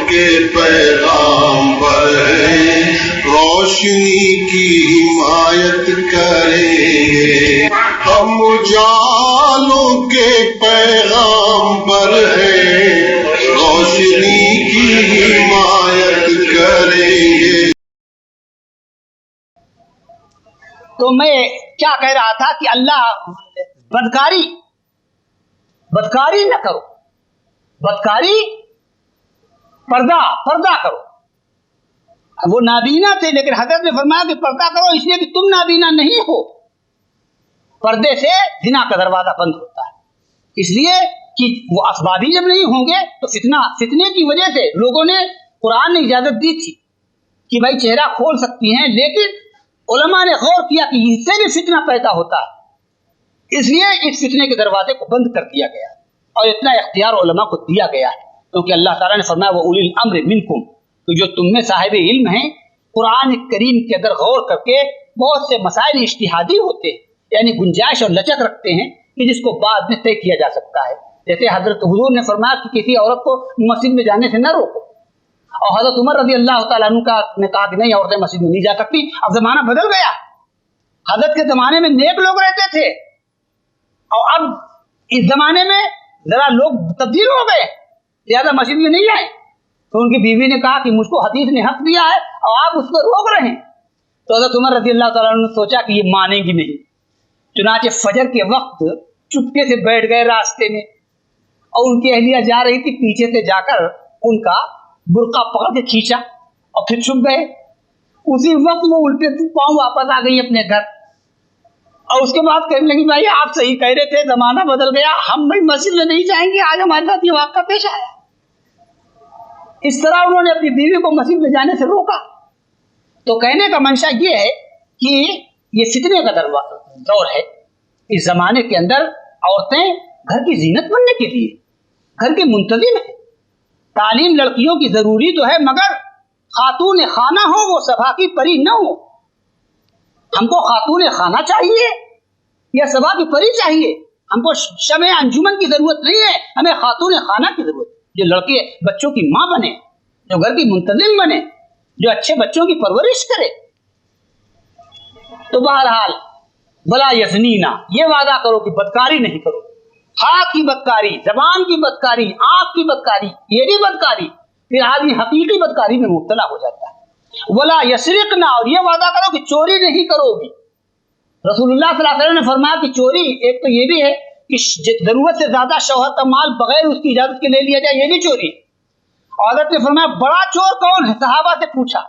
کے پیغامبر ہیں، روشنی کی حمایت کریں گے. ہم اجالوں کے پیغامبر ہیں، روشنی کی حمایت کریں گے. تو میں کیا کہہ رہا تھا کہ اللہ بدکاری نہ کرو، بدکاری پردہ کرو. وہ نابینا تھے لیکن حضرت نے فرمایا کہ پردہ کرو، اس لیے کہ تم نابینا نہیں ہو. پردے سے زنا کا دروازہ بند ہوتا ہے، اس لیے کہ وہ اسبابی جب نہیں ہوں گے تو فتنے کی وجہ سے لوگوں نے قرآن نے اجازت دی تھی کہ بھائی چہرہ کھول سکتی ہیں، لیکن علماء نے غور کیا کہ اس سے بھی فتنہ پیدا ہوتا ہے، اس لیے اس فتنے کے دروازے کو بند کر دیا گیا اور اتنا اختیار علماء کو دیا گیا ہے. کیونکہ اللہ تعالیٰ نے فرمایا وَأُولِي الْأَمْرِ مِنْكُمْ، تو جو تم میں صاحب علم ہیں قرآن کریم کے اندر غور کر کے بہت سے مسائل اجتہادی ہوتے ہیں، یعنی گنجائش اور لچک رکھتے ہیں کہ جس کو بعد میں طے کیا جا سکتا ہے. جیسے حضرت حضور نے فرمایا کہ کسی عورت کو مسجد میں جانے سے نہ روکو، اور حضرت عمر رضی اللہ تعالیٰ عنہ نے کہا کہ نہیں عورتیں مسجد میں نہیں جا سکتی. اب زمانہ بدل گیا، حضرت کے زمانے میں نیک لوگ رہتے تھے اور اب اس زمانے میں ذرا لوگ تبدیل ہو گئے، زیادہ مسجد میں نہیں آئے. تو ان کی بیوی نے کہا کہ مجھ کو حدیث نے حق دیا ہے اور آپ اس کو روک رہے ہیں. تو حضرت عمر رضی اللہ تعالیٰ عنہ نے سوچا کہ یہ مانیں گی نہیں، چنانچہ فجر کے وقت چپکے سے بیٹھ گئے راستے میں، اور ان کی اہلیہ جا رہی تھی، پیچھے سے جا کر ان کا برقع پکڑ کے کھینچا اور پھر چھپ گئے. اسی وقت وہ الٹے پاؤں واپس آ گئی اپنے گھر، اور اس کے بعد کہنے لگی بھائی آپ صحیح کہہ رہے تھے، زمانہ بدل گیا، ہم بھائی مسجد میں نہیں جائیں گے، آج ہمارے ساتھ یہ واقعہ پیش آیا. اس طرح انہوں نے اپنی بیوی کو مسجد میں جانے سے روکا. تو کہنے کا منشا یہ ہے کہ یہ فتنے کا دور ہے. اس زمانے کے اندر عورتیں گھر کی زینت بننے کے لیے گھر کی منتظم ہے. تعلیم لڑکیوں کی ضروری تو ہے، مگر خاتون خانہ ہو، وہ صبا کی پری نہ ہو. ہم کو خاتون خانہ چاہیے یا صبا کی پری چاہیے؟ ہم کو شمع انجمن کی ضرورت نہیں ہے، ہمیں خاتون خانہ کی ضرورت ہے، جو لڑکی بچوں کی ماں بنے، جو گھر کی منتظم بنے، جو اچھے بچوں کی پرورش کرے. تو بہرحال بلا یزنینا، یہ وعدہ کرو کہ بدکاری نہیں کرو. ہاتھ کی بدکاری، زبان کی بدکاری، آنکھ کی بدکاری، یہ بھی بدکاری، پھر آدمی حقیقی بدکاری میں مبتلا ہو جاتا ہے. ولا یسرقنا، اور یہ وعدہ کرو کہ چوری نہیں کرو گی. رسول اللہ صلی اللہ علیہ وسلم نے فرمایا کہ چوری ایک تو یہ بھی ہے کہ ضرورت سے زیادہ شوہر کا مال بغیر اس کی اجازت کے لے لیا جائے، یہ بھی چوری. حضرت نے فرمایا بڑا چور کون ہے؟ صحابہ سے پوچھا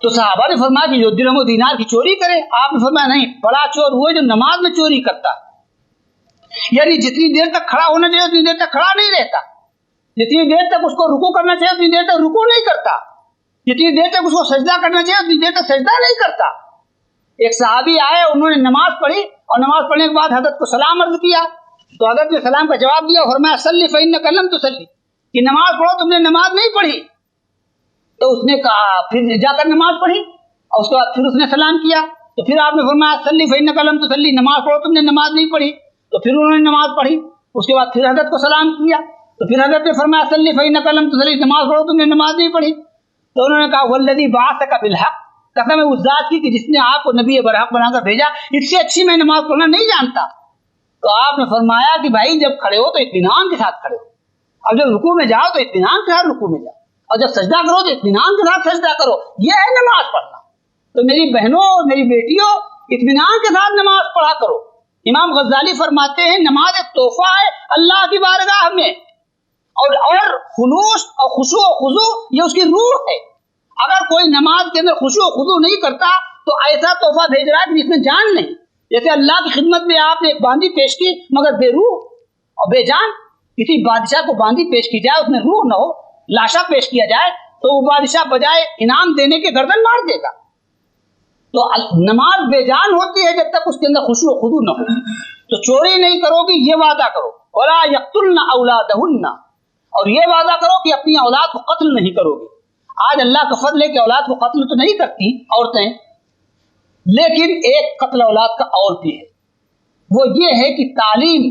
تو صحابہ نے فرمایا کہ جو درہم و دینار کی چوری کرے. آپ نے فرمایا نہیں، بڑا چور وہ ہے جو نماز میں چوری کرتا ہے، یعنی جتنی دیر تک کھڑا ہونا چاہیے اتنی دیر تک کھڑا نہیں رہتا، جتنی دیر تک اس کو رکوع کرنا چاہیے اتنی دیر تک رکوع نہیں کرتا، جتنی دیر تک اس کو سجدہ کرنا چاہیے اتنی دیر تک سجدہ نہیں کرتا. ایک صحابی آئے، انہوں نے نماز پڑھی اور نماز پڑھنے کے بعد حضرت کو سلام عرض کیا، تو حضرت نے سلام کا جواب دیا، فرمایا صلی فإنک لم تصلی، کہ نماز پڑھو، تم نے نماز نہیں پڑھی. تو اس نے کہا پھر جا کر نماز پڑھی، اور اس کے بعد پھر اس نے سلام کیا، تو پھر آپ نے فرمایا صلی فإنک لم تصلی، نماز پڑھو، تم نے نماز نہیں پڑھی. تو پھر انہوں نے نماز پڑھی، اس کے بعد پھر حضرت کو سلام کیا، تو پھر حضرت نے فرمایا صلی فإنک لم تصلی، نماز پڑھو، تم نے نماز نہیں پڑھی. تو انہوں نے کہا والذی بعثک بالحق، قسم ہے اس ذات کی کہ جس نے آپ کو نبی برحق بنا کر بھیجا، اس سے اچھی میں نماز پڑھنا نہیں جانتا. تو آپ نے فرمایا کہ بھائی جب کھڑے ہو تو اطمینان کے ساتھ کھڑے ہو، اور جب رکوع میں جاؤ تو اطمینان کے ساتھ رکوع میں جاؤ، اور جب سجدہ کرو تو اطمینان کے ساتھ سجدہ کرو. یہ ہے نماز پڑھنا. تو میری بہنوں اور میری بیٹیوں، اطمینان کے ساتھ نماز پڑھا کرو. امام غزالی فرماتے ہیں نماز ایک تحفہ ہے اللہ کی بارگاہ میں، اور خلوص اور خشوع و خضوع یہ اس کی روح ہے. اگر کوئی نماز کے اندر خشوع و خضوع نہیں کرتا تو ایسا تحفہ بھیج رہا ہے جس میں جان نہیں. جیسے اللہ کی خدمت میں آپ نے ایک باندی پیش کی مگر بے روح اور بے جان. کسی بادشاہ کو باندی پیش کی جائے، اس میں روح نہ ہو، لاشا پیش کیا جائے تو وہ بادشاہ بجائے انعام دینے کے گردن مار دے گا. تو نماز بے جان ہوتی ہے جب تک اس کے اندر خشوع و خضوع نہ ہو. تو چوری نہیں کرو گی، یہ وعدہ کرو. ولا یقتلن اولادہن، اور یہ وعدہ کرو کہ اپنی اولاد کو قتل نہیں کرو گی. آج اللہ کا فضل ہے کہ اولاد کو قتل تو نہیں کرتی عورتیں، لیکن ایک قتل اولاد کا اور بھی ہے. وہ یہ ہے کہ تعلیم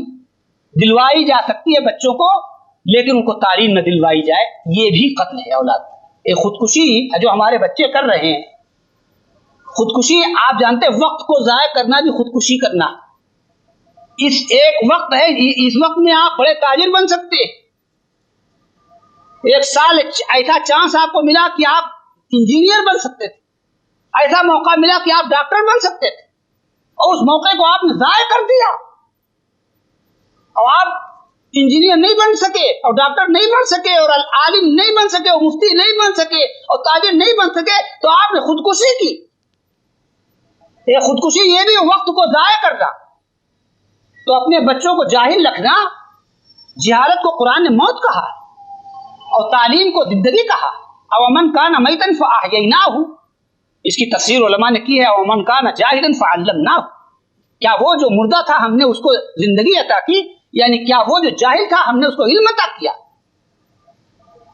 دلوائی جا سکتی ہے بچوں کو لیکن ان کو تعلیم نہ دلوائی جائے، یہ بھی قتل ہے اولاد۔ ایک خودکشی جو ہمارے بچے کر رہے ہیں، خودکشی آپ جانتے ہیں وقت کو ضائع کرنا بھی خودکشی کرنا۔ اس ایک وقت ہے، اس وقت میں آپ بڑے تاجر بن سکتے، ایک سال ایسا چانس آپ کو ملا کہ آپ انجینئر بن سکتے تھے، ایسا موقع ملا کہ آپ ڈاکٹر بن سکتے تھے، اور اس موقع کو آپ نے ضائع کر دیا، اور آپ انجینئر نہیں بن سکے، اور ڈاکٹر نہیں بن سکے، اور عالم نہیں بن سکے، اور مفتی نہیں بن سکے، اور تاجر نہیں بن سکے، تو آپ نے خودکشی کی۔ یہ خودکشی یہ بھی وقت کو ضائع کرنا۔ تو اپنے بچوں کو جاہل رکھنا، جہالت کو قرآن نے موت کہا اور تعلیم کو زندگی کہا۔ اومن کان میتا فاحییناہ، اس کی تفسیر علماء نے کی ہے اومن کان جاہلا فعلمناہ، کیا وہ جو مردہ تھا ہم نے اس کو زندگی عطا کی، یعنی کیا وہ جو جاہل تھا ہم نے اس کو علم عطا کیا۔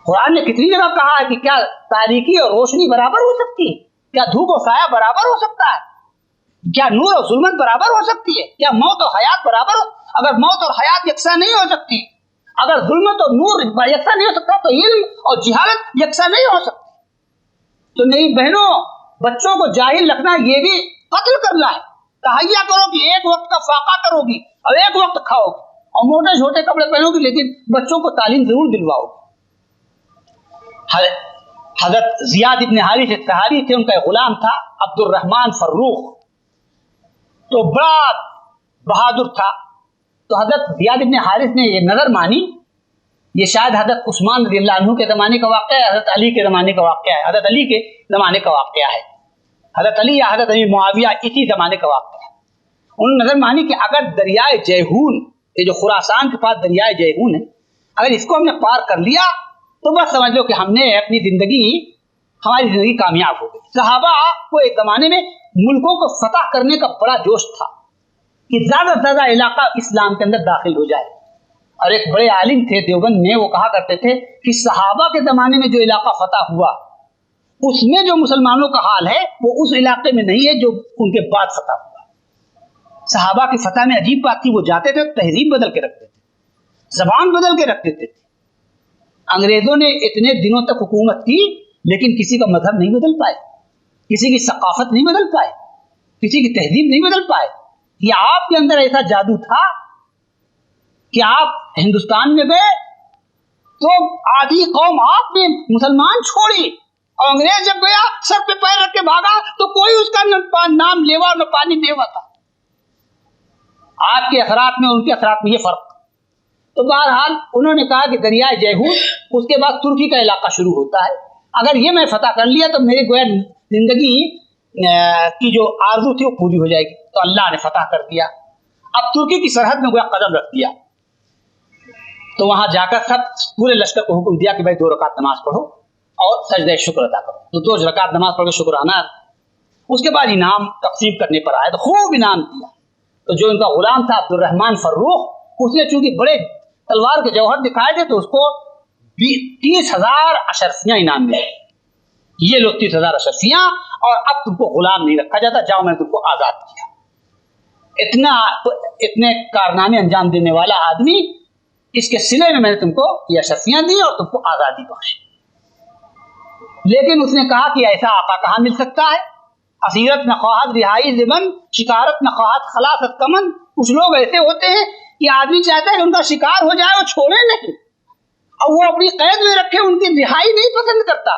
قرآن نے کتنی جگہ کہا ہے کہ کیا تاریکی اور روشنی برابر ہو سکتی ہے، کیا دھوپ اور سایہ برابر ہو سکتا ہے، کیا نور اور ظلمت برابر ہو سکتی ہے، کیا موت اور حیات برابر ہو؟ اگر موت اور حیات یکساں نہیں ہو سکتی، اگر ظلمت اور نور یکساں نہیں ہو سکتا، تو علم اور جہالت یکساں نہیں ہو سکتی۔ تو میری بہنوں، بچوں کو جاہل رکھنا یہ بھی قتل کرنا ہے۔ تہیا کرو کہ ایک وقت کا فاقہ کرو گی اور ایک وقت کھاؤ گی اور موٹے چھوٹے کپڑے پہنو گی، لیکن بچوں کو تعلیم ضرور دلواؤ گی۔ حضرت زیاد ابن حارث صحابی تھے، ان کا غلام تھا عبد الرحمن فروخ، تو بڑا بہادر تھا۔ تو حضرت زیاد ابن حارث نے یہ نظر مانی، یہ شاید حضرت عثمان رضی اللہ عنہ کے زمانے کا واقعہ ہے، حضرت علی کے زمانے کا واقعہ ہے، حضرت علی کے زمانے کا واقعہ ہے، حضرت علی یا حضرت امیر معاویہ اسی زمانے کا واقعہ ہے۔ انہوں نے نظر مانی کہ اگر دریائے جیہون، یہ جو خراسان کے پاس دریائے جیہون ہے، اگر اس کو ہم نے پار کر لیا تو بس سمجھ لو کہ ہم نے اپنی زندگی، ہماری زندگی کامیاب ہو گئی۔ صحابہ کو ایک زمانے میں ملکوں کو فتح کرنے کا بڑا جوش تھا کہ زیادہ سے زیادہ علاقہ اسلام کے اندر داخل ہو جائے، اور ایک بڑے عالم تھے دیوبند میں، وہ کہا کرتے تھے کہ صحابہ کے زمانے میں جو علاقہ فتح ہوا، اس میں جو مسلمانوں کا حال ہے وہ اس علاقے میں نہیں ہے جو ان کے بعد فتح ہوا۔ صحابہ کی فتح میں عجیب بات تھی، وہ جاتے تھے تہذیب بدل کے رکھتے تھے، زبان بدل کے رکھ دیتے تھے۔ انگریزوں نے اتنے دنوں تک حکومت کی، لیکن کسی کا مذہب نہیں بدل پائے، کسی کی ثقافت نہیں بدل پائے، کسی کی تہذیب نہیں بدل پائے۔ یہ آپ کے اندر ایسا جادو تھا کہ آپ ہندوستان میں گئے تو آدھی قوم آپ نے مسلمان چھوڑی، اور انگریز جب گیا سر پہ پیر رکھ کے بھاگا تو کوئی اس کا نہ نام لیوا نہ پانی دیوا تھا۔ آپ کے اثرات میں ان کے اثرات میں یہ فرق۔ تو بہرحال انہوں نے کہا کہ دریائے جیہون، اس کے بعد ترکی کا علاقہ شروع ہوتا ہے، اگر یہ میں فتح کر لیا تو میری گویا زندگی کی جو آرزو تھی وہ پوری ہو جائے گی۔ تو اللہ نے فتح کر دیا، اب ترکی کی سرحد میں گویا قدم رکھ دیا۔ تو وہاں جا کر سب پورے لشکر کو حکم دیا کہ بھائی 2 رکعت نماز پڑھو اور سجدہ شکر ادا کرو۔ تو 2 رکعت نماز پڑھ کے شکرانہ، اس کے بعد انعام تقسیم کرنے پر آئے تو خوب انعام دیا۔ تو جو ان کا غلام تھا عبد الرحمن فروخ، اس نے چونکہ بڑے تلوار کے جوہر دکھائے تھے تو اس کو 30,000 اشرفیاں انعام ملے۔ یہ لو 30,000 اشرفیاں، اور اب تم کو غلام نہیں رکھا جاتا، جاؤ میں نے تم کو آزاد کیا۔ اتنے کارنامے انجام دینے والا آدمی، اس کے سلے میں نے تم کو یہ اشرفیاں دی اور تم کو آزادی بخشی۔ لیکن اس نے کہا کہ ایسا آقا کہاں مل سکتا ہے؟ اسیرت نہ خواہد رہائی زبن، شکارت نہ خواہد خلاصت کمن۔ کچھ لوگ ایسے ہوتے ہیں کہ آدمی چاہتا ہے کہ ان کا شکار ہو جائے، وہ چھوڑے نہیں، اور وہ اپنی قید میں رکھے، ان کی رہائی نہیں پسند کرتا۔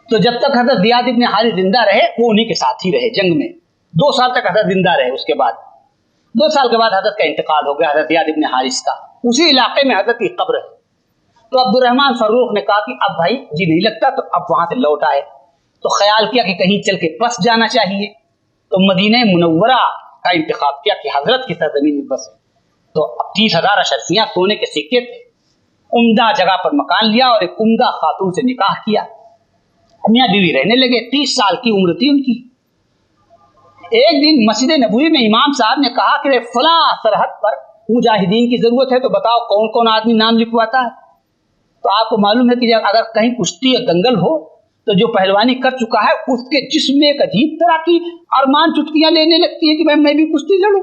تو جب تک حضرت زیاد ابن حارث زندہ رہے وہ انہی کے ساتھ ہی رہے، جنگ میں 2 سال تک حضرت زندہ رہے۔ اس کے بعد 2 سال کے بعد حضرت کا انتقال ہو گیا، حضرت زیاد ابن حارث کا۔ اسی علاقے میں حضرت کی قبر ہے۔ تو عبد الرحمن فروخ نے کہا کہ اب بھائی جی نہیں لگتا، تو اب وہاں سے لوٹ آئے۔ تو خیال کیا کہ کہیں چل کے بس جانا چاہیے، تو مدینہ منورہ کا انتخاب کیا کہ حضرت کی سرزمین میں بس۔ تو اب 30,000 اشرفیاں سونے کے سکے تھے، عمدہ جگہ پر مکان لیا اور ایک عمدہ خاتون سے نکاح کیا، میاں بیوی رہنے لگے۔ 30 سال کی عمر تھی ان کی۔ ایک دن مسجد نبوی میں امام صاحب نے کہا کہ فلاں سرحد پر مجاہدین کی ضرورت ہے، تو بتاؤ کون کون آدمی نام لکھواتا ہے؟ تو آپ کو معلوم ہے کہ اگر کہیں کشتی اور دنگل ہو تو جو پہلوانی کر چکا ہے اس کے جسم میں ایک عجیب طرح کی ارمان چٹکیاں لینے لگتی ہیں کہ میں بھی کشتی لڑوں۔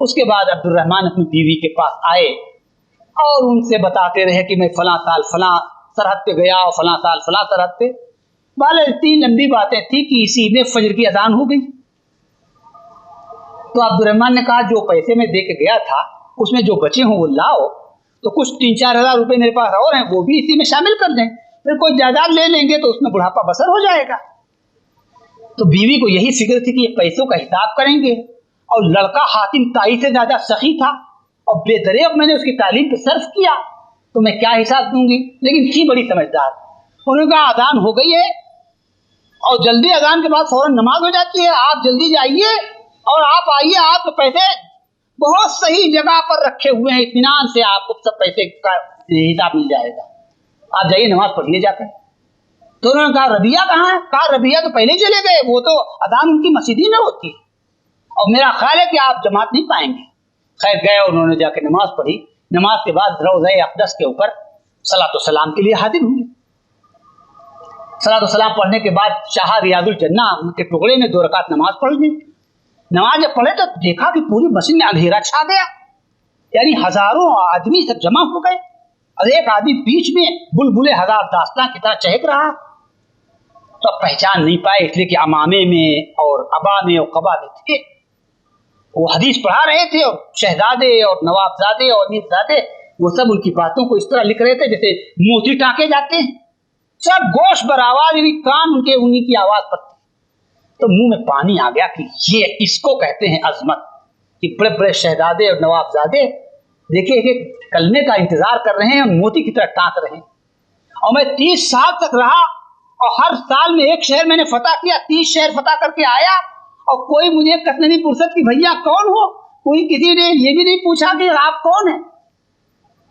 اس کے بعد عبد الرحمن اپنی بیوی کے پاس آئے اور ان سے بتاتے رہے کہ میں فلاں سال فلاں سرحد پہ گیا اور فلاں سال فلاں سرحد پہ. بالے اتنی لمبی باتیں تھی کہ اسی میں فجر کی اذان ہو گئی. تو عبد الرحمن نے کہا جو پیسے میں دے کے گیا تھا اس میں جو بچے ہوں وہ لاؤ, تو کچھ 3-4 ہزار روپے میرے پاس اور ہیں وہ بھی اسی میں شامل کر دیں, پھر کوئی جائیداد لے لیں گے تو اس میں بڑھاپا بسر ہو جائے گا. تو بیوی کو یہی فکر تھی کہ یہ پیسوں کا حساب کریں گے, اور لڑکا حاتم طائی سے زیادہ سخی تھا اور بے دریغ میں نے اس کی تعلیم پہ صرف کیا, تو میں کیا حساب دوں گی. لیکن تھی بڑی سمجھدار. انہوں نے کہا اذان ہو گئی ہے اور جلدی اذان کے بعد فوراً نماز ہو جاتی ہے, آپ جلدی جائیے اور آپ آئیے, آپ کے پیسے بہت صحیح جگہ پر رکھے ہوئے ہیں, اطمینان سے آپ کو سب پیسے کا حساب مل جائے گا, آپ جائیے نماز پڑھیے جا کر. تو انہوں نے کہا ربیہ کہاں ہے؟ کہا ربیہ تو پہلے چلے گئے, وہ تو اذان ان کی مسجد میں ہوتی ہے اور میرا خیال ہے کہ آپ جماعت نہیں پائیں گے. خیر گئے, انہوں نے جا کے نماز پڑھی. نماز کے بعد روضہ اقدس کے اوپر صلاۃ و سلام کے لیے حاضر ہوئے. صلاۃ و سلام پڑھنے کے بعد شاہ ریاض الجنہ کے ٹکڑے میں 2 رکعت نماز پڑھ لی. نماز جب پڑھے تو دیکھا کہ پوری مسجد میں اندھیرا چھا گیا, یعنی ہزاروں آدمی سب جمع ہو گئے اور ایک آدمی بیچ میں بلبلے ہزار داستان کی طرح چہک رہا. تو پہچان نہیں پائے اس لیے کہ امامے میں اور ابا میں اور قبا میں تھے. وہ حدیث پڑھا رہے تھے اور شہزادے اور نوابزادے اور امیرزادے وہ سب ان کی باتوں کو اس طرح لکھ رہے تھے جیسے موتی ٹانکے جاتے ہیں, سب گوش بر آواز, یعنی کان ان کے انہی کی آواز پر. تو منہ میں پانی آ گیا کہ یہ اس کو کہتے ہیں عظمت, کہ بڑے بڑے شہزادے اور نوابزادے دیکھیے کہ کلمے کا انتظار کر رہے ہیں اور موتی کی طرح ٹانک رہے ہیں. اور میں 30 سال تک رہا اور ہر سال میں ایک شہر میں نے فتح کیا, 30 شہر فتح کر کے آیا, اور کوئی مجھے کس نہیں پرسد کہ بھیا کون ہو, کوئی کسی نے یہ بھی نہیں پوچھا کہ آپ کون ہیں.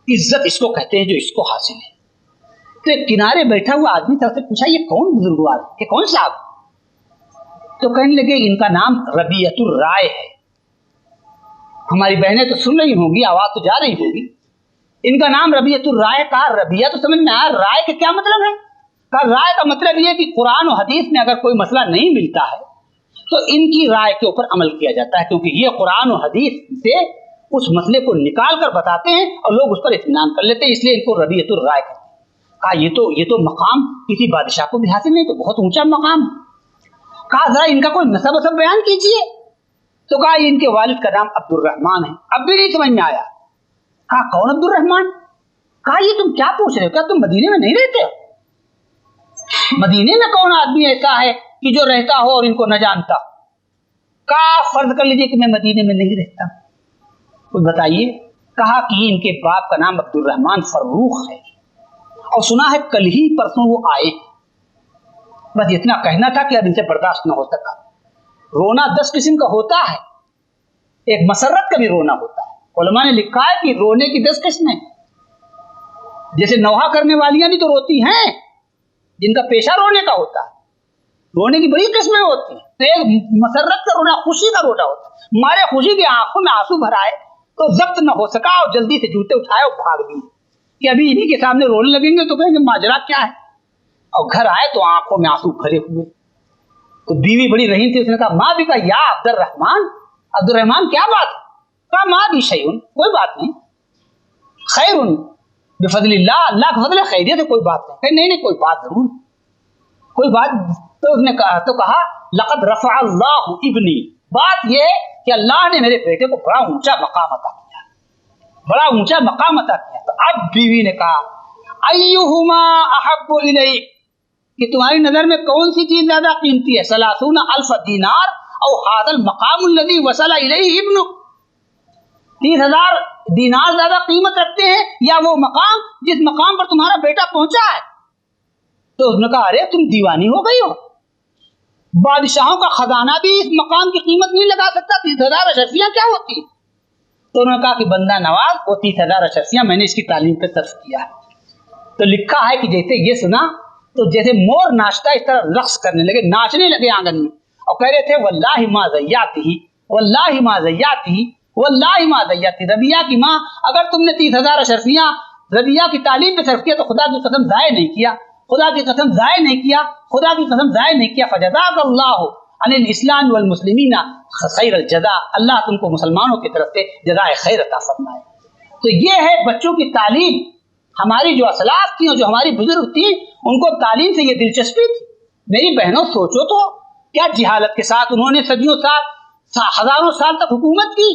عزت اس کو کہتے ہیں جو اس کو حاصل ہے. تو ایک کنارے بیٹھا ہوا آدمی تھا, سے پوچھا یہ کون بزرگوار ہے, یہ کون صاحب؟ تو کہنے لگے ان کا نام ربیعۃ الرائے ہے. ہماری بہنیں تو سن رہی ہوں گی, آواز تو جا رہی ہوگی. ان کا نام ربیعۃ الرائے. کہا ربیعہ تو سمجھ میں آیا, رائے کا کیا مطلب ہے؟ کہا رائے کا مطلب یہ کہ قرآن و حدیث میں اگر کوئی مسئلہ نہیں ملتا ہے تو ان کی رائے کے اوپر عمل کیا جاتا ہے, کیونکہ یہ قرآن و حدیث سے اس مسئلے کو نکال کر بتاتے ہیں اور لوگ اس پر اطمینان کر لیتے ہیں, اس لیے ان کو ربیعۃ الرائے کہتے ہیں. کہا یہ تو مقام کسی بادشاہ کو بھی حاصل نہیں, تو بہت اونچا مقام. کہا ذرا ان کا کوئی نسب وسب بیان کیجیے. تو کہا ان کے والد کا نام عبد الرحمن ہے. اب بھی نہیں سمجھ میں آیا. کہا کون عبد الرحمن؟ کہا یہ تم کیا پوچھ رہے ہو, کیا تم مدینے میں نہیں رہتے ہو؟ مدینے میں کون آدمی ایسا ہے کہ جو رہتا ہو اور ان کو نہ جانتا؟ کہا فرض کر لیجیے کہ میں مدینے میں نہیں رہتا, کچھ بتائیے. کہا کہ ان کے باپ کا نام عبد الرحمن فروخ ہے اور سنا ہے کل ہی پرسوں وہ آئے. بس اتنا کہنا تھا کہ اب ان سے برداشت نہ ہو سکا. رونا 10 قسم کا ہوتا ہے, ایک مسرت کا بھی رونا ہوتا ہے. علماء نے لکھا ہے کہ رونے کی 10 قسمیں, جیسے نوحہ کرنے والیاں بھی تو روتی ہیں جن کا پیشہ رونے کا ہوتا ہے, رونے کی بڑی قسمیں ہوتی ہیں. تو ایک مسرت کا رونا, خوشی کا رونا ہوتا ہے. ہمارے خوشی کی آنکھوں میں آنسو بھر آئے تو ضبط نہ ہو سکا اور جلدی سے جوتے اٹھائے اور بھاگ لیے کہ ابھی انہی کے سامنے رونے لگیں گے تو کہیں گے ماجرا کیا ہے. اور گھر آئے تو آنکھوں میں آنسو بھرے ہوئے. تو بیوی بڑی رحیم تھی, اس نے کہا ماں بھی کہا یا عبد الرحمن, عبد الرحمن کیا بات ہے؟ کہا ماں بھی شیئن, کوئی بات نہیں, خیر بفضل اللہ, اللہ کا فضل ہے, خیریت ہے, کوئی بات نہیں. کہ نہیں کوئی بات ضرور, کوئی بات. تو اس نے کہا لقد رفع اللہ ابنی, بات یہ کہ اللہ نے میرے بیٹے کو بڑا اونچا مقام عطا کیا, بڑا اونچا مقام عطا کیا. تو اب بیوی نے کہا ایہما احب الیک, کہ تمہاری نظر میں کون سی چیز زیادہ قیمتی ہے, 30,000 دینار او هذا المقام الذي وصل الیہ ابنک, 30,000 دینار زیادہ قیمت رکھتے ہیں یا وہ مقام جس مقام پر تمہارا بیٹا پہنچا ہے؟ تو اس نے کہا ارے تم دیوانی ہو گئی ہو, بادشاہوں کا خزانہ بھی اس مقام کی قیمت نہیں لگا سکتا, 30,000 اشرفیاں کیا ہوتی ہیں؟ تو انہوں نے کہا کہ بندہ نواز وہ 30,000 اشرفیاں میں نے اس کی تعلیم پہ صرف کیا. تو لکھا ہے کہ جیسے یہ سنا تو جیسے مور ناچتا اس طرح رقص کرنے لگے, ناچنے لگے آنگن میں, اور کہہ رہے تھے واللہ ما ضیعتی, واللہ ما ضیعتی, واللہ ما ضیعتی. ربیہ کی ماں, اگر تم نے 30,000 اشرفیاں ربیہ کی تعلیم پہ صرف کیا تو خدا کی قسم ضائع نہیں کیا, خدا کی قسم ضائع نہیں کیا, خدا کی قسم ضائع نہیں کیا. فجزاک اللہ عن الاسلام والمسلمین خیر الجزا، اللہ تم کو مسلمانوں کی طرف سے جزائے خیر عطا فرمائے۔ تو یہ ہے بچوں کی تعلیم۔ ہماری جو اسلاف تھی اور جو ہماری بزرگ تھی ان کو تعلیم سے یہ دلچسپی تھی۔ میری بہنوں سوچو تو کیا جہالت کے ساتھ انہوں نے صدیوں سال ہزاروں سال تک حکومت کی۔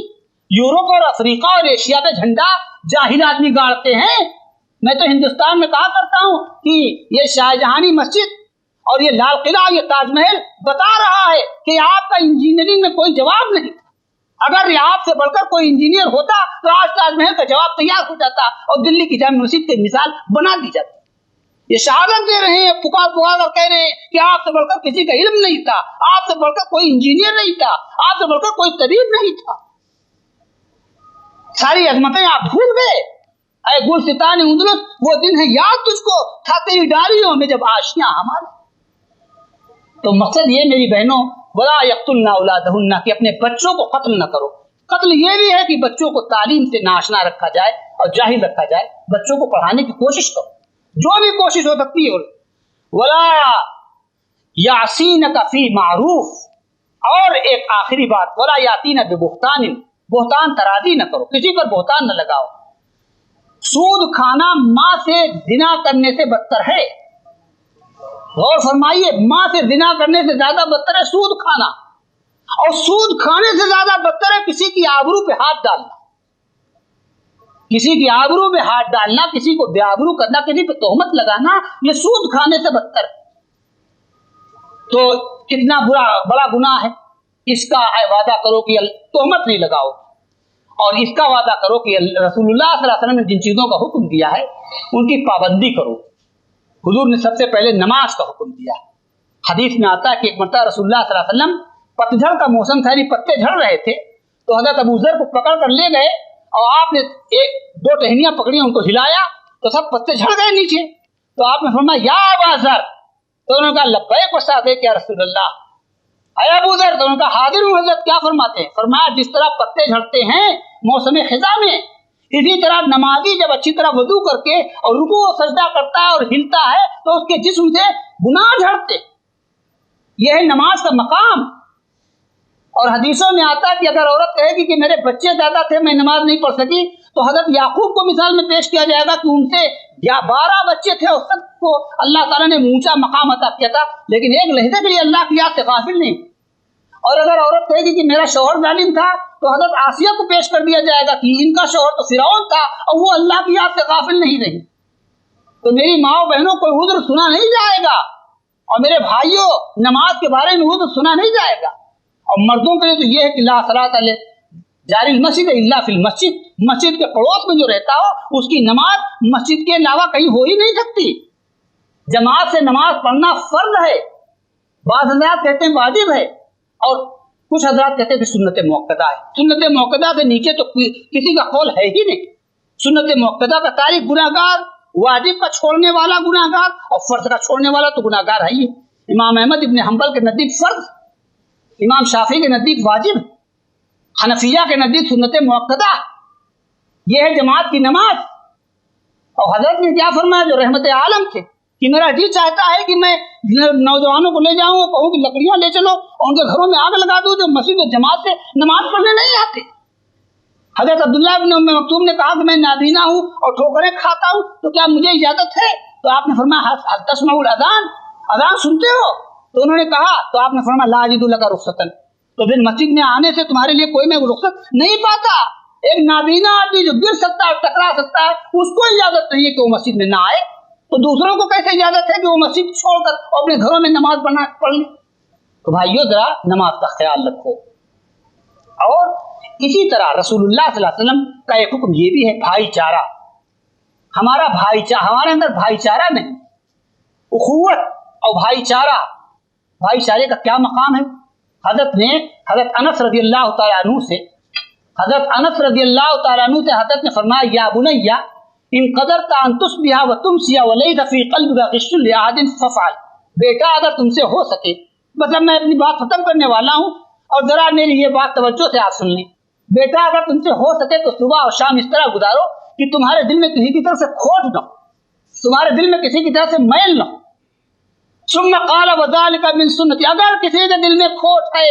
یورپ اور افریقہ اور ایشیا پہ جھنڈا جاہل آدمی گاڑتے ہیں۔ میں تو ہندوستان میں کہا کرتا ہوں کہ یہ شاہجہانی مسجد اور یہ لال قلعہ، یہ تاج محل بتا رہا ہے کہ آپ کا انجینئرنگ میں کوئی جواب نہیں تھا۔ اگر یہ آپ سے بڑھ کر کوئی انجینئر ہوتا تو آج تاج محل کا جواب تیار ہو جاتا اور دلی کی جامع مسجد کی مثال بنا دی جاتی۔ یہ شہادت دے رہے ہیں، پکار کر کہہ رہے ہیں کہ آپ سے بڑھ کر کسی کا علم نہیں تھا، آپ سے بڑھ کر کوئی انجینئر نہیں تھا، آپ سے بڑھ کر کوئی طبیب نہیں تھا۔ ساری عظمتیں آپ بھول گئے۔ اے گلستان اندلس، وہ دن ہے یاد تجھ کو، تھا تیری ڈالیوں میں جب آشیاں ہمارے۔ تو مقصد یہ میری بہنوں، ولا یقتلن اولادہن، کہ اپنے بچوں کو قتل نہ کرو۔ قتل یہ بھی ہے کہ بچوں کو تعلیم سے ناشنا رکھا جائے اور جاہل رکھا جائے۔ بچوں کو پڑھانے کی کوشش کرو، جو بھی کوشش ہو سکتی ہے۔ ولا یعصینک فی معروف، اور ایک آخری بات، ولا یاتین ببہتان، بہتان ترازی نہ کرو، کسی پر بہتان نہ لگاؤ۔ سود کھانا ماں سے زنا کرنے سے بدتر ہے۔ غور فرمائیے، ماں سے زنا کرنے سے زیادہ بدتر ہے سود کھانا، اور سود کھانے سے زیادہ بدتر ہے کسی کی آبرو پہ ہاتھ ڈالنا۔ کسی کی آبرو پہ ہاتھ ڈالنا، کسی کو بے آبرو کرنا، کسی پہ تہمت لگانا، یہ سود کھانے سے بدتر ہے۔ تو کتنا بڑا گناہ ہے۔ اس کا وعدہ کرو کہ تہمت نہیں لگاؤ، اور اس کا وعدہ کرو کہ رسول اللہ صلی اللہ علیہ وسلم نے جن چیزوں کا حکم دیا ہے ان کی پابندی کرو۔ حضور نے سب سے پہلے نماز کا حکم دیا۔ حدیث میں آتا ہے کہ ایک مرتبہ رسول اللہ صلی اللہ علیہ وسلم، پتجھڑ کا موسم تھا، پتے جھڑ رہے تھے، تو حضرت ابو ذر کو پکڑ کر لے گئے اور آپ نے ایک دو ٹہنیاں پکڑی، ان کو ہلایا تو سب پتے جھڑ گئے نیچے۔ تو آپ نے فرمایا یا ابا ذر، تو انہوں نے کہا لبیک و سعدیک یا رسول اللہ۔ اے ابو ذر، تو انہوں نے کہا حاضر ہوں حضرت، کیا فرماتے ہیں؟ فرمایا جس طرح پتے جھڑتے ہیں موسم خزاں میں، اسی طرح نمازی جب اچھی طرح وضو کر کے اور رکوع و سجدہ کرتا ہے اور ہلتا ہے تو اس کے جسم سے گناہ جھڑتے۔ یہ ہے نماز کا مقام۔ اور حدیثوں میں آتا ہے کہ اگر عورت کہے گی کہ میرے بچے زیادہ تھے، میں نماز نہیں پڑھ سکی، تو حضرت یعقوب کو مثال میں پیش کیا جائے گا کہ ان سے 12 بچے تھے اور سب کو اللہ تعالیٰ نے اونچا مقام عطا کیا تھا، لیکن ایک لحظے کے لیے اللہ کی یاد سے غافل نہیں۔ اور اگر عورت کہے گی کہ میرا شوہر ظالم تھا، تو حضرت آسیہ کو پیش کر دیا جائے گا کہ ان کا شوہر تو فرعون تھا اور وہ اللہ کی یاد سے غافل نہیں رہی۔ تو میری ماں بہنوں، کوئی عذر سنا نہیں جائے گا، اور میرے بھائیوں، نماز کے بارے میں عذر سنا نہیں جائے گا۔ اور مردوں کے لیے تو یہ ہے کہ لا صلاۃ جاری المسجد الا فی المسجد، مسجد کے پڑوس میں جو رہتا ہو اس کی نماز مسجد کے علاوہ کہیں ہو ہی نہیں سکتی۔ جماعت سے نماز پڑھنا فرض ہے، بعض حضرات کہتے ہیں واجب ہے، اور کچھ حضرات کہتے ہیں کہ سنت موقدہ ہے۔ سنت موقدہ سے نیچے تو کسی کا قول ہے ہی نہیں۔ سنت موقدہ کا تارک گناہگار، واجب کا چھوڑنے والا گناہگار، اور فرض کا چھوڑنے والا تو گناہگار ہے ہی۔ امام احمد ابن حنبل کے نزدیک فرض، امام شافعی کے نزدیک واجب، حنفیہ کے نزدیک سنت موقدہ۔ یہ ہے جماعت کی نماز۔ اور حضرت نے کیا فرمایا جو رحمت عالم تھے کہ میرا جی چاہتا ہے کہ میں نوجوانوں کو لے جاؤں اور کہوں کہ لکڑیاں لے چلو اور ان کے گھروں میں آگ لگا دوں جو مسجد و جماعت سے نماز پڑھنے نہیں آتے۔ حضرت عبداللہ بن ام مکتوم نے کہا کہ میں نابینا ہوں اور ٹھوکریں کھاتا ہوں، تو کیا مجھے اجازت ہے؟ تو آپ نے فرمایا هل تسمع الاذان، اذان سنتے ہو؟ تو انہوں نے کہا، تو آپ نے فرمایا لا اجد لک رخصتا، تو پھر مسجد میں آنے سے تمہارے لیے کوئی میں رخصت نہیں پاتا۔ ایک نابینا آدمی جو گر سکتا ہے، ٹکرا سکتا ہے، اس کو اجازت نہیں ہے کہ وہ مسجد میں نہ آئے، تو دوسروں کو کیسے اجازت ہے کہ وہ مسجد چھوڑ کر اپنے گھروں میں نماز پڑھ لیں؟ تو بھائیو ذرا نماز کا خیال رکھو۔ اور اسی طرح رسول اللہ صلی اللہ علیہ وسلم کا ایک حکم یہ بھی ہے بھائی چارہ۔ ہمارے اندر بھائی چارہ نہیں، اخوت اور بھائی چارہ۔ بھائی چارے کا کیا مقام ہے؟ حضرت انس رضی اللہ تعالیٰ عنہ سے حضرت نے فرمایا یا بنیا ان قدرت ان تصبح وتمسی وليس في قلبك غش لاحد فافعل، بیٹا اگر تم سے ہو سکے، مطلب میں اپنی بات ختم کرنے والا ہوں اور ذرا میری یہ بات توجہ سے آپ سن لیں، بیٹا اگر تم سے ہو سکے تو صبح اور شام اس طرح گزارو کہ تمہارے دل میں کسی کی طرف سے کھوٹ نہ ہو، تمہارے دل میں کسی کی طرف سے میل نہ ہو۔ ثم قال وذلك من سنتی، اگر کسی کے دل میں کھوٹ ہے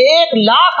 1,00,000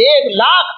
1,00,000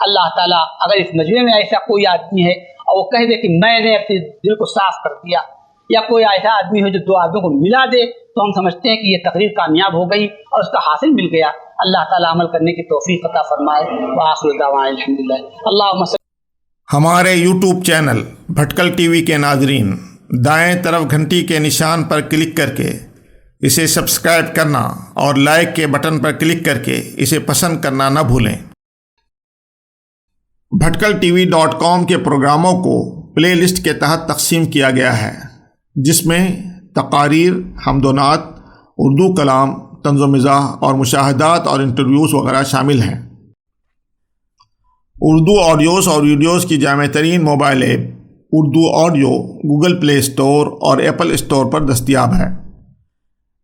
اللہ تعالیٰ اگر اس مجمع میں ایسا کوئی آدمی ہے اور وہ کہہ دے کہ میں نے اپنے دل کو صاف کر دیا، یا کوئی ایسا آدمی ہے جو دو آدمیوں کو ملا دے، تو ہم سمجھتے ہیں کہ یہ تقریر کامیاب ہو گئی اور اس کا حاصل مل گیا۔ اللہ تعالیٰ عمل کرنے کی توفیق عطا فرمائے۔ وآخر دعوانا الحمدللہ۔ اللہم صل۔ ہمارے یوٹیوب چینل بھٹکل ٹی وی کے ناظرین، دائیں طرف گھنٹی کے نشان پر کلک کر کے اسے سبسکرائب کرنا اور لائک کے بٹن پر کلک کر کے اسے پسند کرنا نہ بھولیں۔ بھٹکل TV.com کے پروگراموں کو پلے لسٹ کے تحت تقسیم کیا گیا ہے، جس میں تقاریر، حمد و نعت، اردو کلام، طنز و مزاح اور مشاہدات اور انٹرویوز وغیرہ شامل ہیں۔ اردو آڈیوز اور ویڈیوز کی جامع ترین mobile app Urdu audio Google play store اور ایپل اسٹور پر دستیاب ہے۔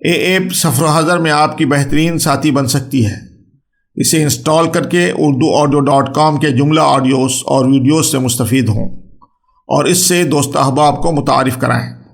یہ ایپ سفر و حضر میں آپ کی بہترین ساتھی بن سکتی ہے۔ اسے انسٹال کر کے urduaudio.com کے جملہ آڈیوز اور ویڈیوز سے مستفید ہوں اور اس سے دوست احباب کو متعارف کرائیں۔